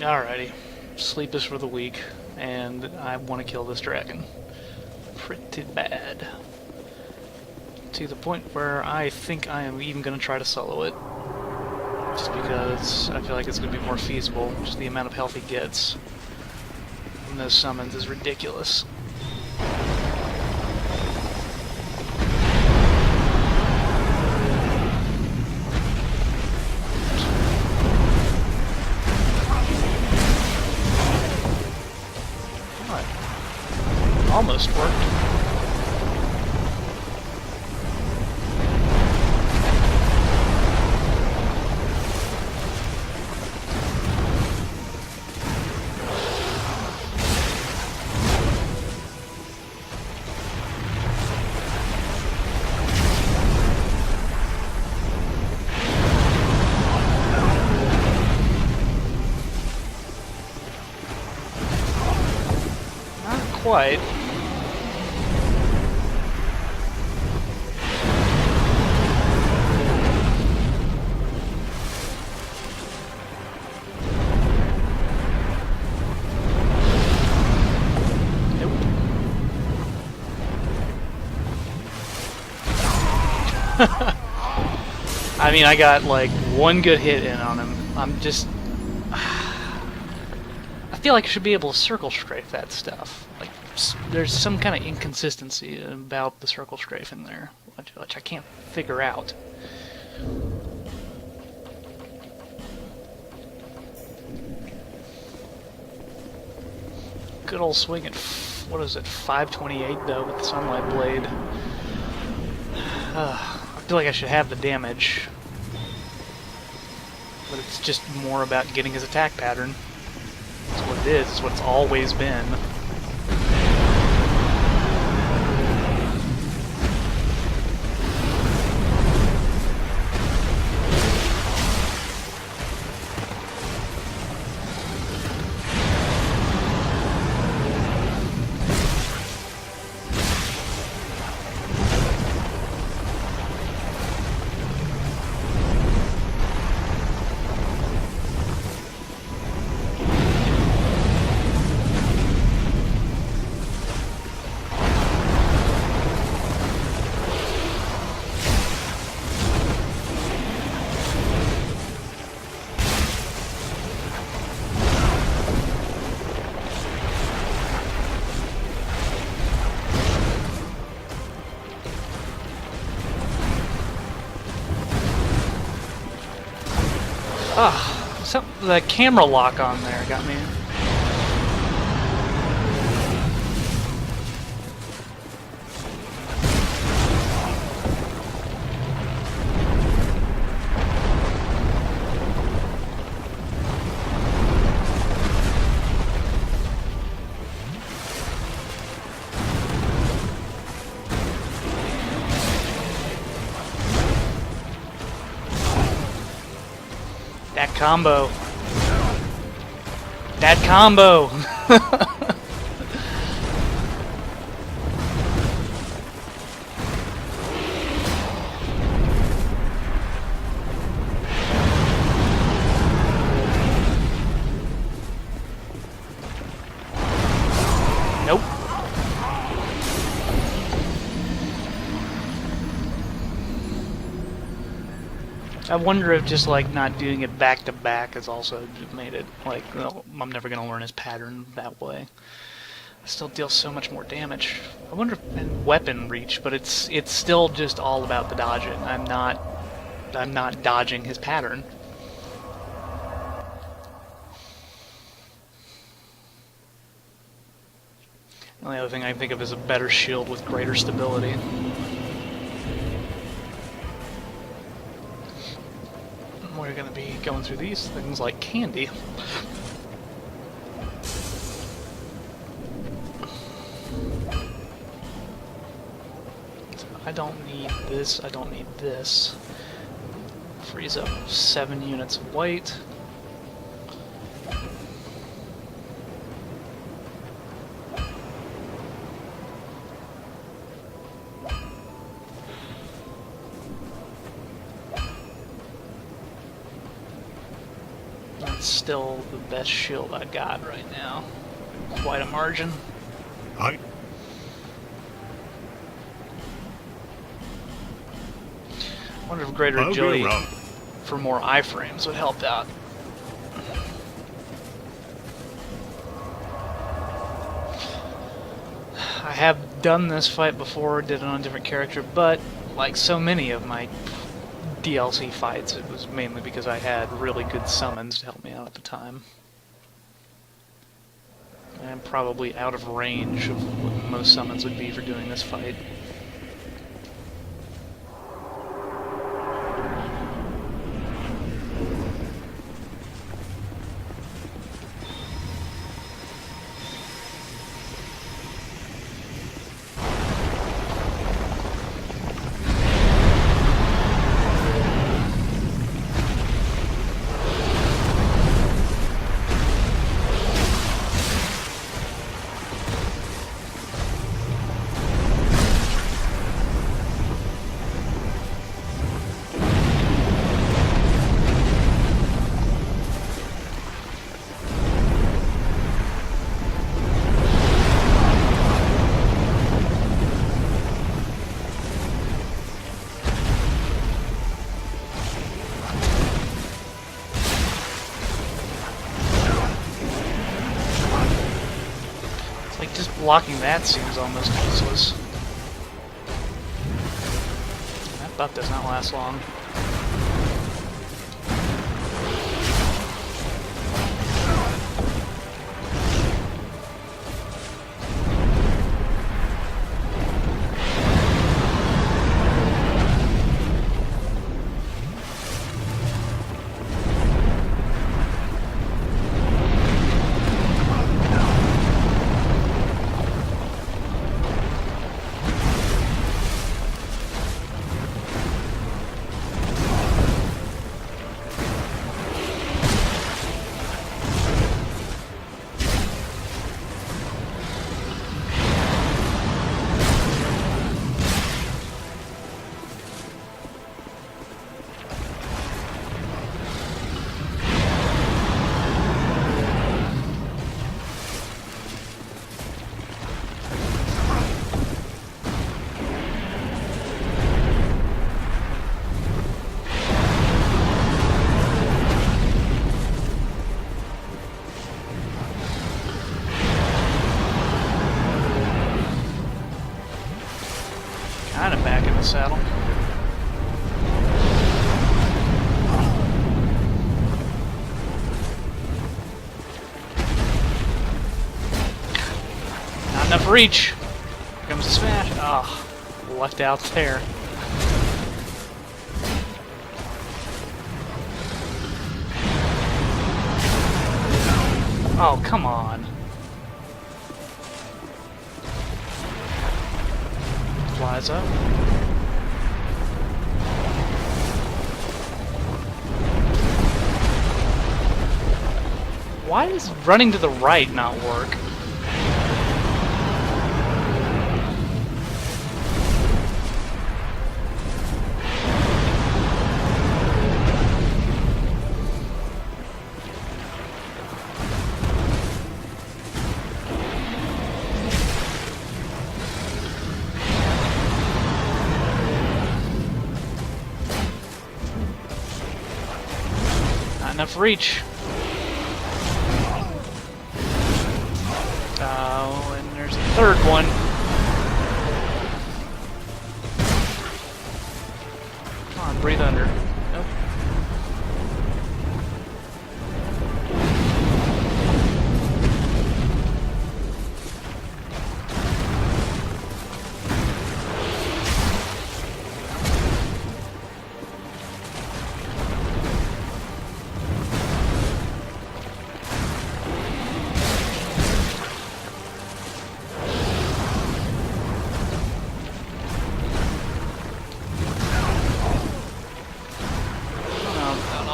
Alrighty. Sleep is for the weak, and I want to kill this dragon. Pretty bad. To the point where I think I am even going to try to solo it. Just because I feel like it's going to be more feasible. Just the amount of health he gets from those summons is ridiculous. Almost worked. Not quite. I mean, I got like one good hit in on him. I'm just... I feel like I should be able to circle strafe that stuff. Like, there's some kind of inconsistency about the circle strafe in there, which I can't figure out. Good old swing at, what is it, 528 though with the Sunlight Blade. I feel like I should have the damage, but it's just more about getting his attack pattern. That's what it is. It's what it's always been. The camera lock on there got me. That combo. That combo! Nope. I wonder if just like not doing it back to back has also made it like, well, I'm never gonna learn his pattern that way. I still deal so much more damage. I wonder if and weapon reach, but it's still just all about the dodging. I'm not dodging his pattern. The only other thing I can think of is a better shield with greater stability. We're going to be going through these things like candy. I don't need this, I don't need this. Freeze up 7 units of white. That's still the best shield I got right now. Quite a margin. I Wonder if greater I'll be agility around. for more iframes would help out. I have done this fight before, did it on a different character, but like so many of my DLC fights, it was mainly because I had really good summons to help me out at the time. I'm probably out of range of what most summons would be for doing this fight. Like, just blocking that seems almost useless. That buff does not last long. Kinda back in the saddle. Not enough reach. Here comes the smash. Ah, oh, lucked out there. Oh, come on. Flies up. Why does running to the right not work? Not enough reach. Oh, and there's a third one. Come on, breathe under. Nope.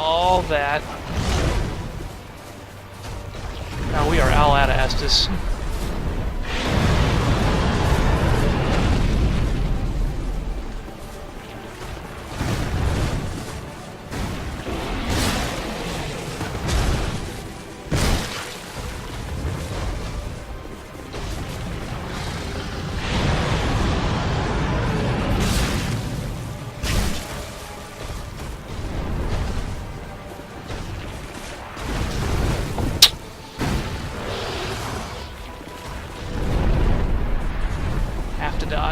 All that. Now we are all out of Estus.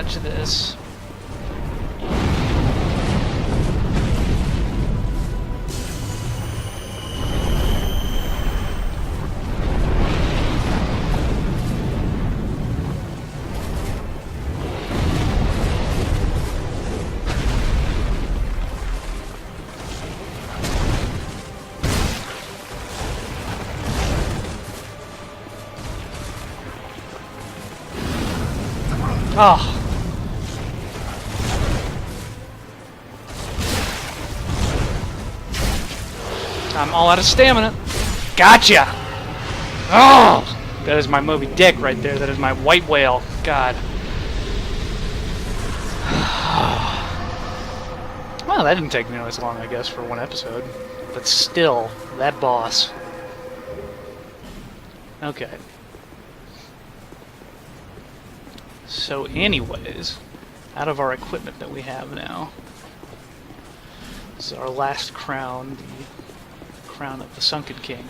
Watch this. Oh. I'm all out of stamina. Gotcha! Oh! That is my Moby Dick right there. That is my white whale. God. Well, that didn't take me as long, I guess, for one episode. But still, that boss. Okay. So anyways, out of our equipment that we have now, this is our last crown, the crown of the Sunken King,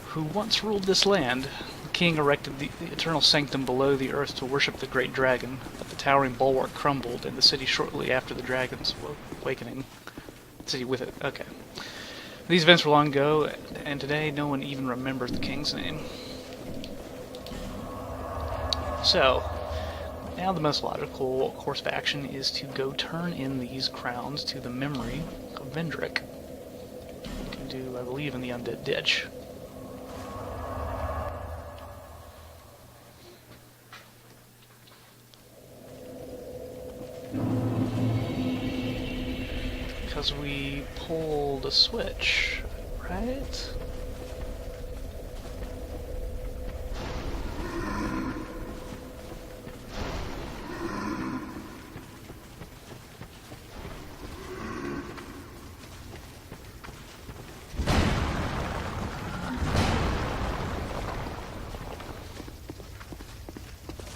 who once ruled this land. The king erected the eternal sanctum below the earth to worship the great dragon, but the towering bulwark crumbled, and the city shortly after the dragon's awakening. The city with it. Okay. These events were long ago, and today no one even remembers the king's name. So, now the most logical course of action is to go turn in these crowns to the memory of Vendrick. You can do, I believe, in the Undead Ditch. Because we pulled a switch, right?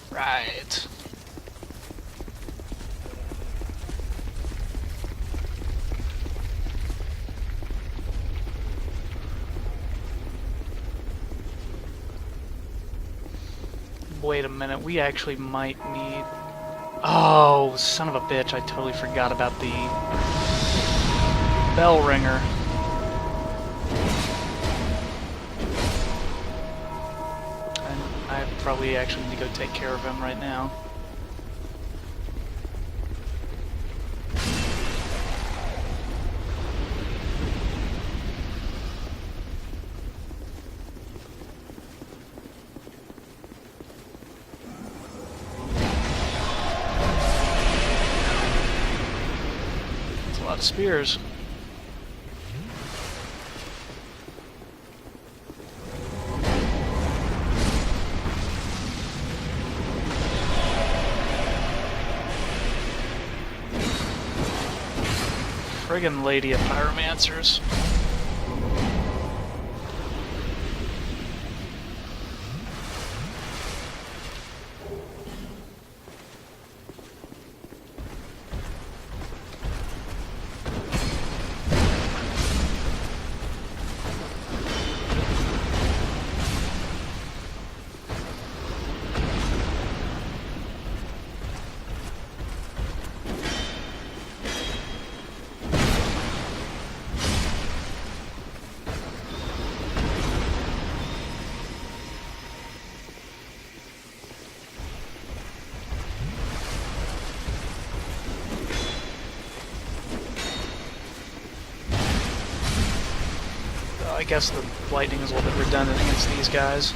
Right. Wait a minute, we actually might need... Oh, son of a bitch, I totally forgot about the bell ringer. And I probably actually need to go take care of him right now. A lot of spears. Friggin' lady of pyromancers. I guess the lightning is a little bit redundant against these guys.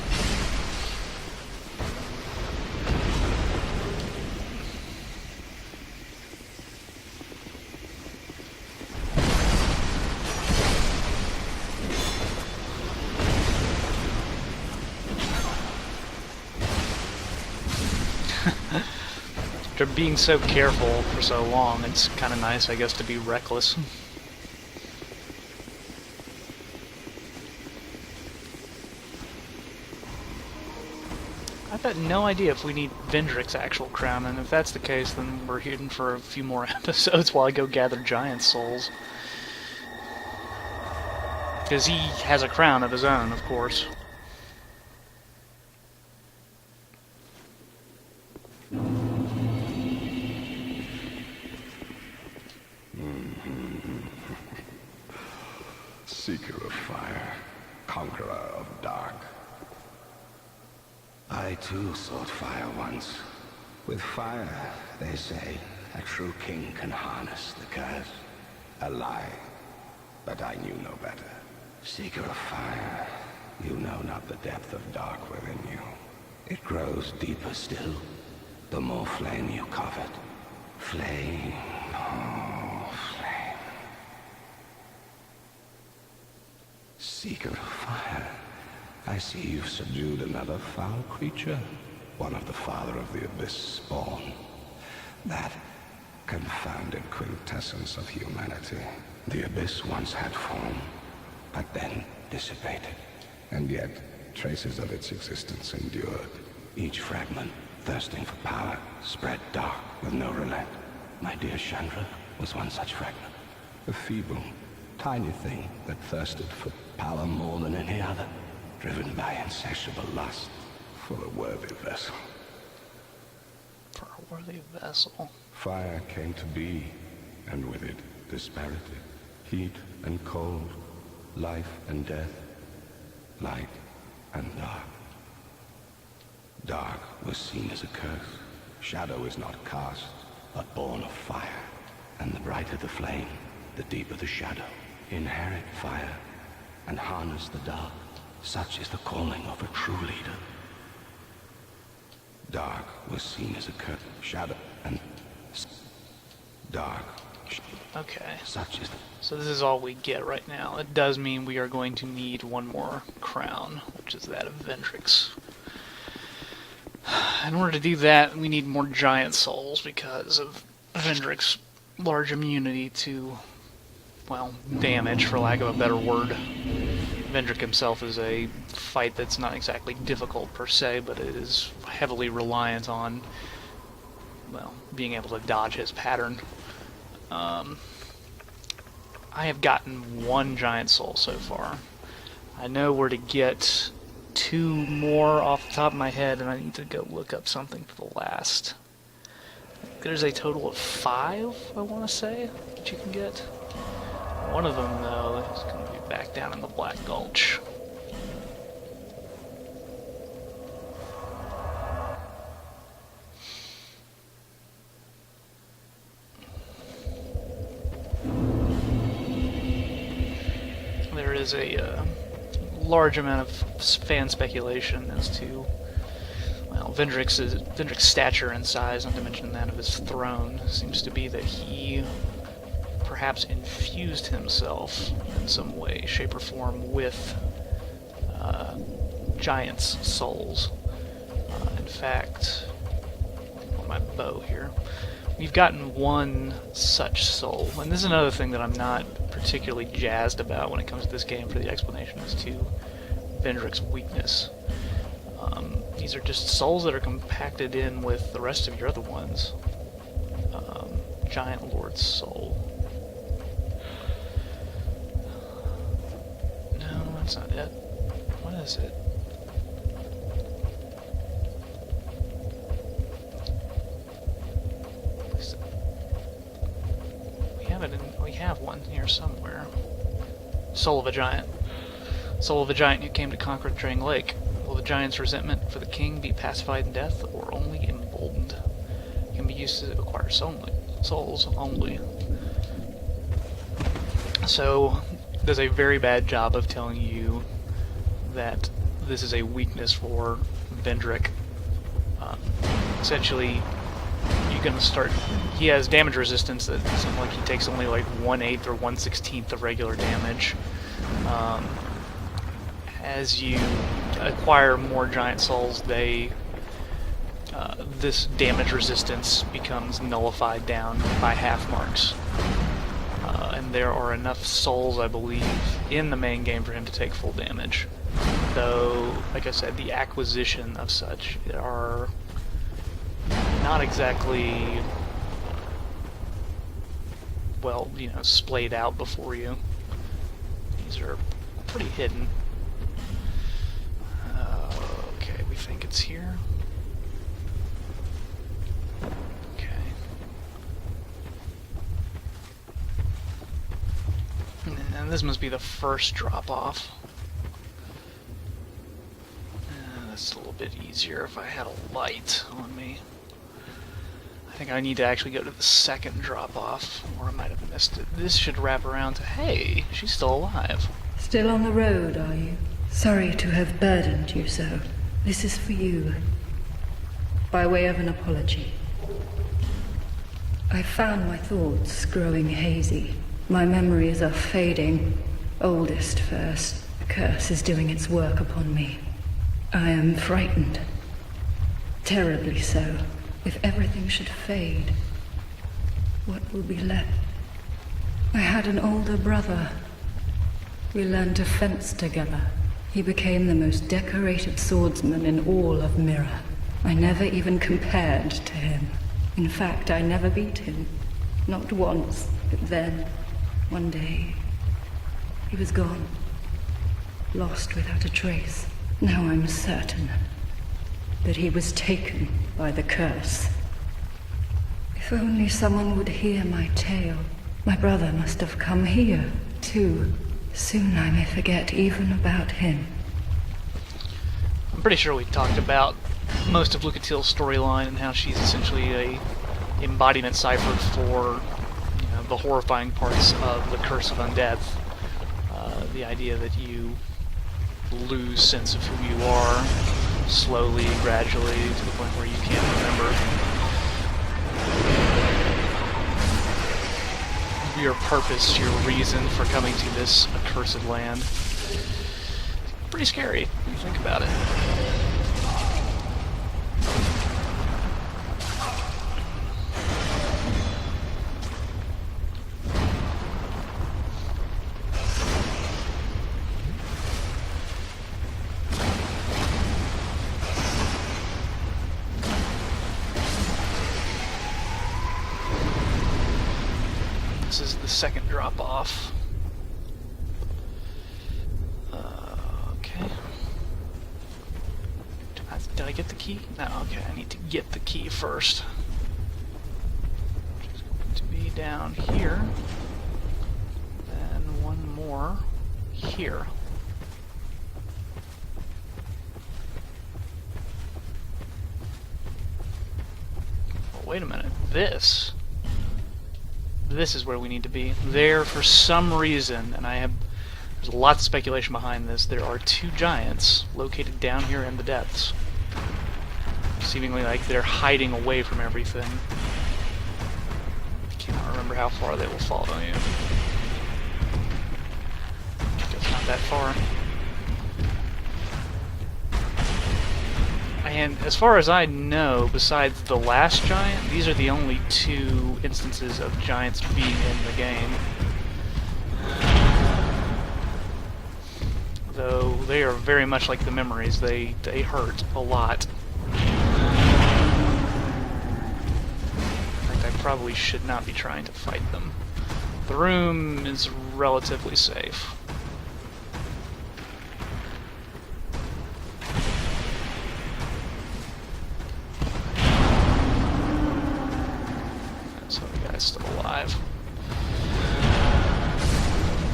After being so careful for so long, it's kind of nice, I guess, to be reckless. I've got no idea if we need Vendrick's actual crown, and if that's the case, then we're hidden for a few more episodes while I go gather giant souls. Because he has a crown of his own, of course. Seeker of fire, conqueror of dark. I too sought fire once. With fire, they say, a true king can harness the curse. A lie, but I knew no better. Seeker of fire, you know not the depth of dark within you. It grows deeper still, the more flame you covet. Flame, oh, flame. Seeker of fire, I see you've subdued another foul creature. One of the father of the Abyss spawn. That confounded quintessence of humanity. The Abyss once had form, but then dissipated. And yet, traces of its existence endured. Each fragment, thirsting for power, spread dark with no relent. My dear Chandra was one such fragment. A feeble, tiny thing that thirsted for power more than any other. Driven by insatiable lust for a worthy vessel. For a worthy vessel. Fire came to be, and with it, disparity. Heat and cold, life and death, light and dark. Dark was seen as a curse. Shadow is not cast, but born of fire. And the brighter the flame, the deeper the shadow. Inherit fire, and harness the dark. Such is the calling of a true leader. Dark was seen as a curse. Shadow and dark. Okay. Such is the... So this is all we get right now. It does mean we are going to need one more crown, which is that of Vendrix. In order to do that, we need more giant souls because of Vendrix's large immunity to, well, damage, for lack of a better word. Vendrick himself is a fight that's not exactly difficult per se, but it is heavily reliant on, well, being able to dodge his pattern. I have gotten one giant soul so far. I know where to get 2 more off the top of my head, and I need to go look up something for the last. There's a total of 5, I want to say, that you can get. One of them, though, is going to be back down in the Black Gulch. There is a large amount of fan speculation as to, well, Vendrick's stature and size, not to mention that of his throne, seems to be that he perhaps infused himself in some way, shape, or form with giants' souls. In fact, on my bow here, we've gotten one such soul, and this is another thing that I'm not particularly jazzed about when it comes to this game for the explanation as to Vendrick's weakness. These are just souls that are compacted in with the rest of your other ones. Giant Lord's soul. No, that's not it. What is it? We have one here somewhere. Soul of a Giant. Soul of a Giant who came to conquer Drang Lake. Will the giant's resentment for the king be pacified in death, or only emboldened? It can be used to acquire souls only. So, does a very bad job of telling you that this is a weakness for Vendrick. Essentially, you're going to start... He has damage resistance that seems like he takes only like 1/8 or 1/16 of regular damage. As you acquire more giant souls, this damage resistance becomes nullified down by half marks. And there are enough souls, I believe, in the main game for him to take full damage. Though, like I said, the acquisition of such are not exactly, well, splayed out before you. These are pretty hidden. Okay, we think it's here. Okay. And this must be the first drop-off. That's a little bit easier if I had a light on me. I think I need to actually go to the second drop-off, or I might have missed it. This should wrap around to, hey, she's still alive. Still on the road, are you? Sorry to have burdened you so. This is for you. By way of an apology. I found my thoughts growing hazy. My memories are fading. Oldest first. The curse is doing its work upon me. I am frightened. Terribly so. If everything should fade, what will be left? I had an older brother. We learned to fence together. He became the most decorated swordsman in all of Mirror. I never even compared to him. In fact, I never beat him. Not once. But then, one day, he was gone. Lost without a trace. Now I'm certain that he was taken by the curse. If only someone would hear my tale. My brother must have come here, too. Soon I may forget even about him. I'm pretty sure we talked about most of Lucatiel's storyline and how she's essentially a embodiment cipher for, you know, the horrifying parts of the Curse of Undeath. The idea that you lose sense of who you are slowly, gradually, to the point where you can't remember your purpose, your reason for coming to this accursed land. Pretty scary when you think about it. This is the second drop-off. Okay. Did I get the key? No, okay, I need to get the key first. Which is going to be down here. Then one more here. Oh, wait a minute. This is where we need to be. There, for some reason, and there's lots of speculation behind this, there are two giants located down here in the depths. Seemingly like they're hiding away from everything. I cannot remember how far they will follow you. Guess not that far. And as far as I know, besides the last giant, these are the only two instances of giants being in the game. Though they are very much like the memories, they hurt a lot. In fact, I probably should not be trying to fight them. The room is relatively safe. So the guy's still alive.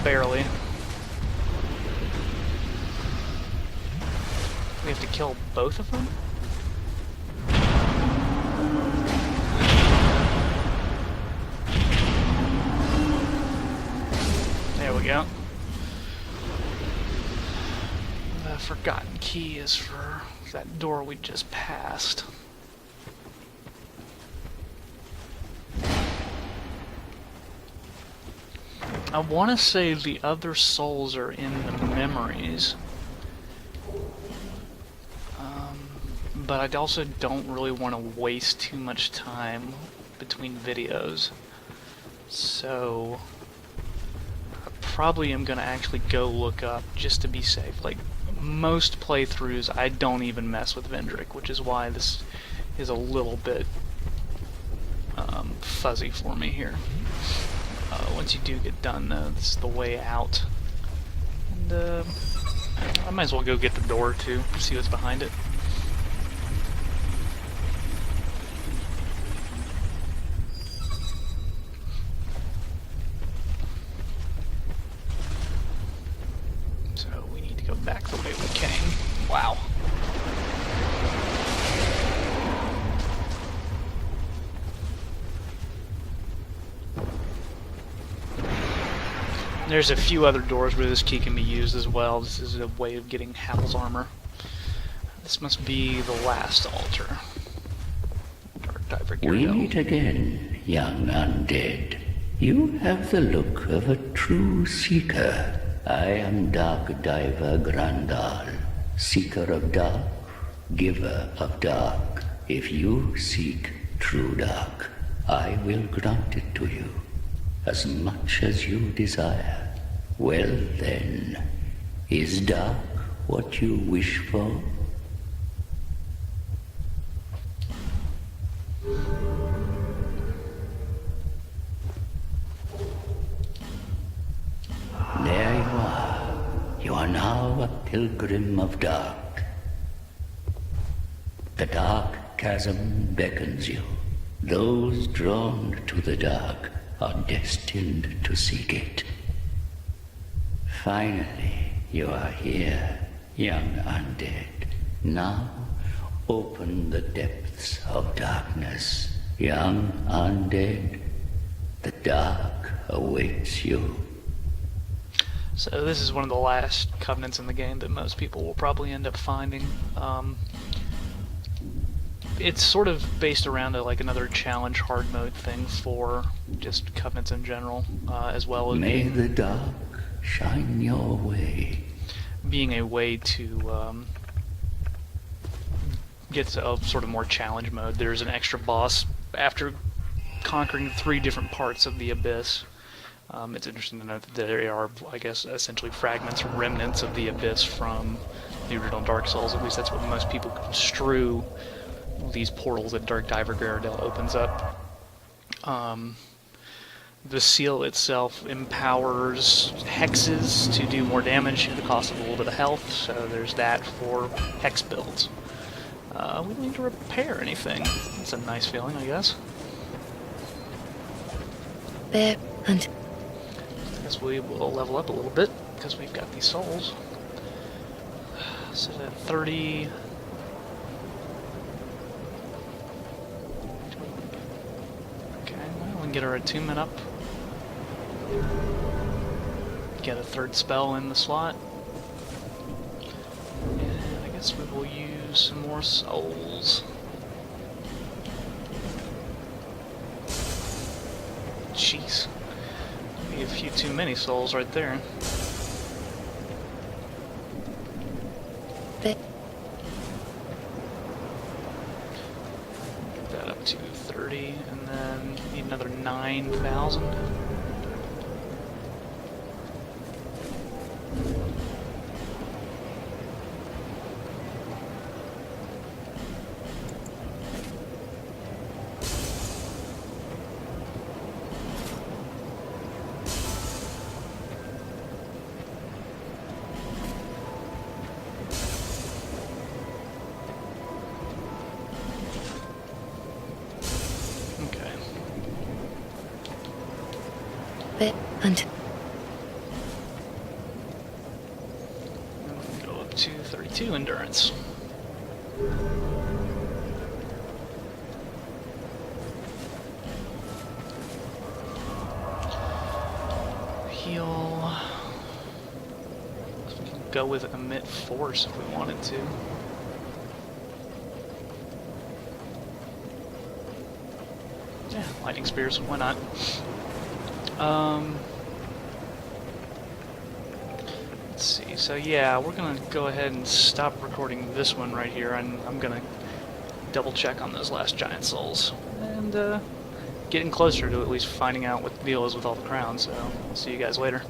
Barely. We have to kill both of them? There we go. The forgotten key is for that door we just passed. I want to say the other souls are in the memories. But I also don't really want to waste too much time between videos. So I probably am going to actually go look up just to be safe. Like most playthroughs, I don't even mess with Vendrick, which is why this is a little bit fuzzy for me here. Once you do get done, though, this is the way out. And I might as well go get the door too, see what's behind it. go back the way we came. Wow. There's a few other doors where this key can be used as well. This is a way of getting Havel's armor. This must be the last altar. Dark Diver We Gyardo. meet again, young undead. You have the look of a true seeker. I am Dark Diver Grandal, seeker of dark, giver of dark. If you seek true dark, I will grant it to you, as much as you desire. Well then, is dark what you wish for? There you are. You are now a pilgrim of dark. The dark chasm beckons you. Those drawn to the dark are destined to seek it. Finally, you are here, young undead. Now, open the depths of darkness. Young undead, the dark awaits you. So this is one of the last covenants in the game that most people will probably end up finding. It's sort of based around like another challenge hard mode thing for just covenants in general, as well as May the dark shine your way. being a way to get to a sort of more challenge mode. There's an extra boss after conquering 3 different parts of the Abyss. It's interesting to note that there are, I guess, essentially fragments or remnants of the Abyss from the original Dark Souls. At least that's what most people construe these portals that Dark Diver Gyardo opens up. The seal itself empowers hexes to do more damage at the cost of a little bit of health, so there's that for hex builds. We don't need to repair anything. That's a nice feeling, I guess. There and I guess we will level up a little bit, because we've got these souls. So at 30... Okay, well, we can get our attunement up. Get a 3rd spell in the slot. And I guess we will use some more souls. Jeez. Maybe a few too many souls right there. there. Get that up to 30, and then need another 9,000. Okay. There and Go up to 32 endurance. Heal. We can go with emit force if we wanted to. Yeah, lightning spears, why not? Let's see, so yeah, we're gonna go ahead and stop recording this one right here, and I'm gonna double check on those last giant souls. And, getting closer to at least finding out what the deal is with all the crowns, so I'll see you guys later.